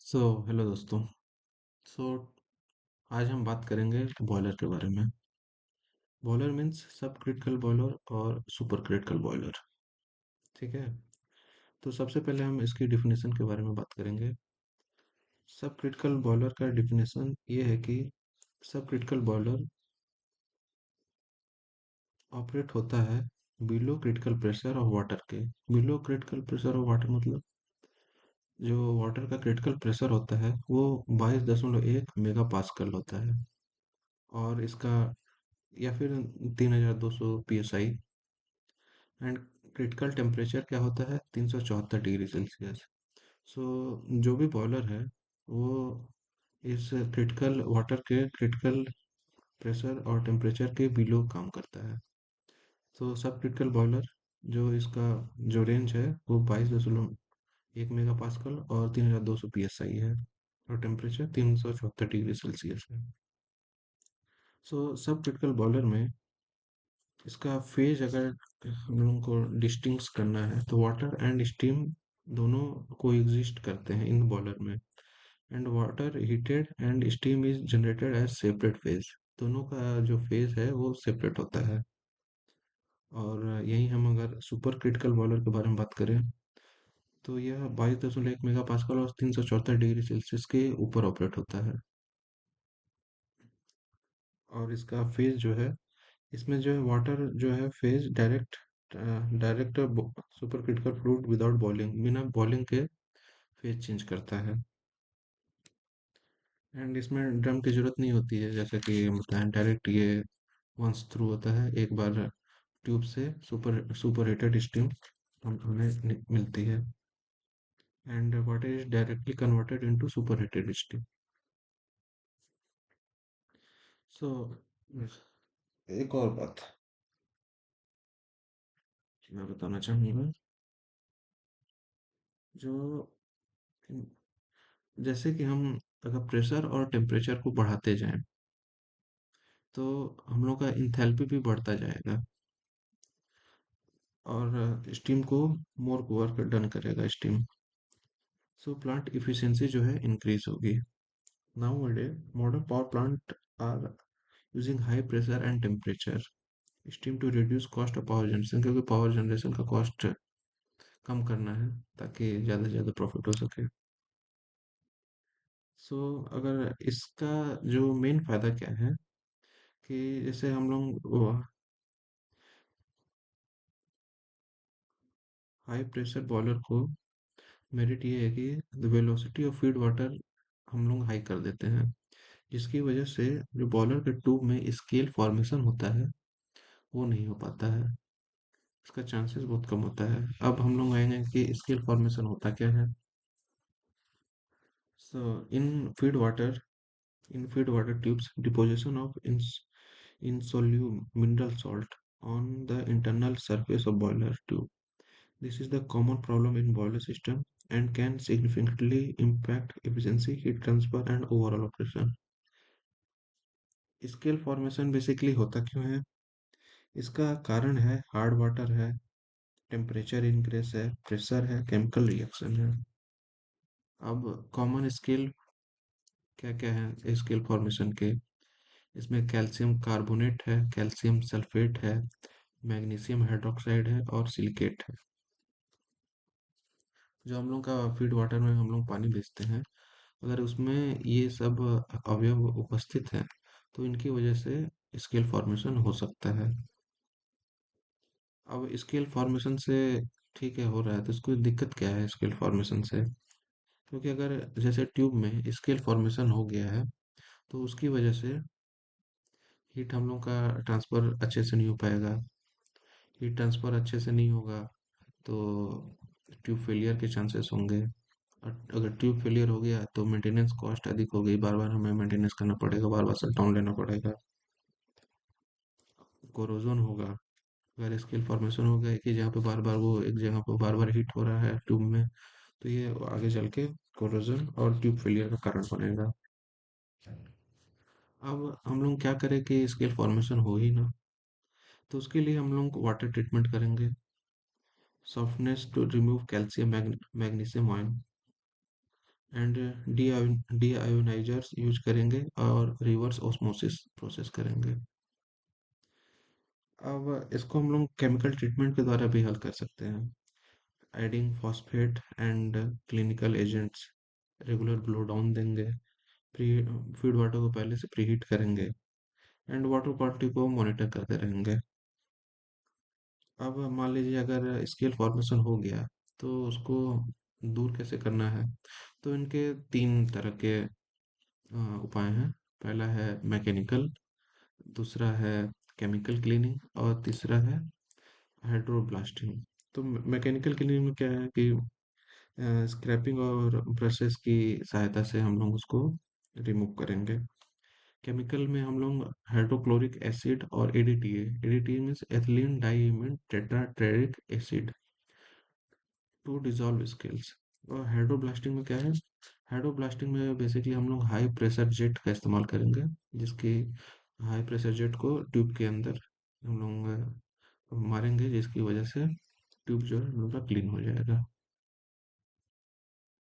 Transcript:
Hello दोस्तों। सो आज हम बात करेंगे बॉयलर के बारे में। बॉयलर मीन्स सब क्रिटिकल बॉयलर और सुपर क्रिटिकल बॉयलर। ठीक है। तो सबसे पहले हम इसकी डिफिनेशन के बारे में बात करेंगे। सब क्रिटिकल बॉयलर का डिफिनेशन ये है कि सब क्रिटिकल बॉयलर ऑपरेट होता है below critical pressure of water के। Below critical pressure of water मतलब जो वाटर का क्रिटिकल प्रेशर होता है वो 22.1 मेगा पास्कल होता है। और इसका या फिर 3200 psi। एंड क्रिटिकल टेम्परेचर क्या होता है 374 डिग्री सेल्सियस। सो जो भी बॉयलर है वो इस क्रिटिकल वाटर के क्रिटिकल प्रेशर और टेम्परेचर के बिलो काम करता है। तो सब क्रिटिकल बॉयलर जो इसका जो रेंज है वो 22.1 मेगा पास्कल और 3200 psi है। और टेम्परेचर 374 डिग्री सेल्सियस है। सब क्रिटिकल बॉयलर में इसका फेज अगर हम लोगों को डिस्टिंग्विश करना है तो वाटर एंड स्टीम दोनों को एग्जिस्ट करते हैं इन बॉयलर में। And water heated and steam is generated as separate phase. दोनों का जो फेज है वो सेपरेट होता है। और यही हम अगर सुपर क्रिटिकल बॉयलर के बारे में बात करें तो यह 22.1 मेगा पास्कल और 374 डिग्री सेल्सियस के ऊपर ऑपरेट होता है। और इसका फेज जो है इसमें जो है वाटर जो है phase direct direct super critical fluid without boiling बिना बॉइलिंग के फेज चेंज करता है। एंड इसमें ड्रम की जरूरत नहीं होती है जैसे कि बताएं डायरेक्ट ये वंस थ्रू होता है एक बार ट्यूब से सुपर हीटेड स्टीम हमें मिलती है। And water is directly converted into superheated steam. So एक और बात मैं बताना चाहूँगा। जो जैसे कि हम अगर प्रेशर और टेम्परेचर को बढ़ाते जाएं तो हम लोग का इंथैल्पी भी बढ़ता जाएगा। और स्टीम को मोर वर्क डन करेगा स्टीम। प्लांट इफिशिएंसी जो है इंक्रीज होगी। Now modern power plant are using high pressure and temperature steam to reduce cost of power generation, क्योंकि पावर जनरेशन का कॉस्ट कम करना है ताकि ज़्यादा से ज़्यादा प्रॉफिट हो सके। अगर इसका जो मेन फायदा क्या है कि जैसे हम लोग हाई प्रेशर बॉयलर को मेरिट ये है कि the velocity of feed water हम लोग हाई कर देते हैं, जिसकी वजह से जो बॉयलर के ट्यूब में स्केल फॉर्मेशन होता है वो नहीं हो पाता है। इसका चांसेस बहुत कम होता है। अब हम लोग आएंगे कि स्केल फॉर्मेशन होता क्या है। So in feed water in feed water tubes, deposition of insoluble mineral salt on the internal surface of boiler tube. This is the common problem in boiler system and can significantly impact efficiency, heat transfer and overall operation. Scale formation basically होता क्यों है? इसका कारण है hard water है, temperature increase है, pressure है, chemical reaction है। अब कॉमन स्केल क्या क्या है स्केल फॉर्मेशन के? इसमें कैल्शियम कार्बोनेट है, कैल्शियम सल्फेट है, मैग्नीशियम हाइड्रोक्साइड है और सिलिकेट है। जो हम लोग का फीड वाटर में हम लोग पानी बेचते हैं, अगर उसमें ये सब अवयव उपस्थित हैं तो इनकी वजह से स्केल फॉर्मेशन हो सकता है। अब स्केल फॉर्मेशन से ठीक है हो रहा है तो इसको दिक्कत क्या है स्केल फॉर्मेशन से? क्योंकि अगर जैसे ट्यूब में स्केल फॉर्मेशन हो गया है तो उसकी वजह से हीट हम लोग का ट्रांसफर अच्छे से नहीं हो पाएगा। हीट ट्रांसफर अच्छे से नहीं होगा तो ट्यूब फेलियर के चांसेस होंगे। और अगर ट्यूब फेलियर हो गया तो मेंटेनेंस कॉस्ट अधिक हो गई, बार बार हमें मेंटेनेंस करना पड़ेगा, बार बार शट डाउन लेना पड़ेगा। कोरोजन होगा। अगर स्केल फॉर्मेशन हो गया कि जहाँ पे बार बार वो एक जगह पर बार बार हीट हो रहा है ट्यूब में तो ये आगे चल के कोरोजन और ट्यूब फेलियर का कारण बनेगा। अब हम लोग क्या करें कि स्केल फॉर्मेशन हो ही ना, तो उसके लिए हम लोग वाटर ट्रीटमेंट करेंगे। Softness to remove calcium magnesium ion. And deionisers use करेंगे और रिवर्स ऑस्मोसिस प्रोसेस करेंगे। अब इसको हम लोग केमिकल ट्रीटमेंट के द्वारा भी हल कर सकते हैं। Adding phosphate and clinical agents, regular blow down देंगे, प्री फीड वाटर को पहले से प्रीहीट करेंगे एंड वाटर क्वालिटी को मॉनिटर करते रहेंगे। अब मान लीजिए अगर स्केल फॉर्मेशन हो गया तो उसको दूर कैसे करना है। तो इनके तीन तरह के उपाय हैं। पहला है मैकेनिकल, दूसरा है केमिकल क्लीनिंग और तीसरा है हाइड्रोब्लास्टिंग। तो मैकेनिकल क्लीनिंग में क्या है कि स्क्रैपिंग और ब्रशेस की सहायता से हम लोग उसको रिमूव करेंगे। केमिकल में हम लोग हाइड्रोक्लोरिक एसिड और EDTA, EDTA means ethylene diamine tetraacetic acid, to dissolve scales. और हाइड्रोब्लास्टिंग में क्या है, हाइड्रोब्लास्टिंग में बेसिकली हम लोग हाई प्रेशर जेट का इस्तेमाल करेंगे, जिसकी हाई प्रेशर जेट को ट्यूब के अंदर हम लोग मारेंगे, जिसकी वजह से ट्यूब जो है हम लोग का क्लीन हो जाएगा।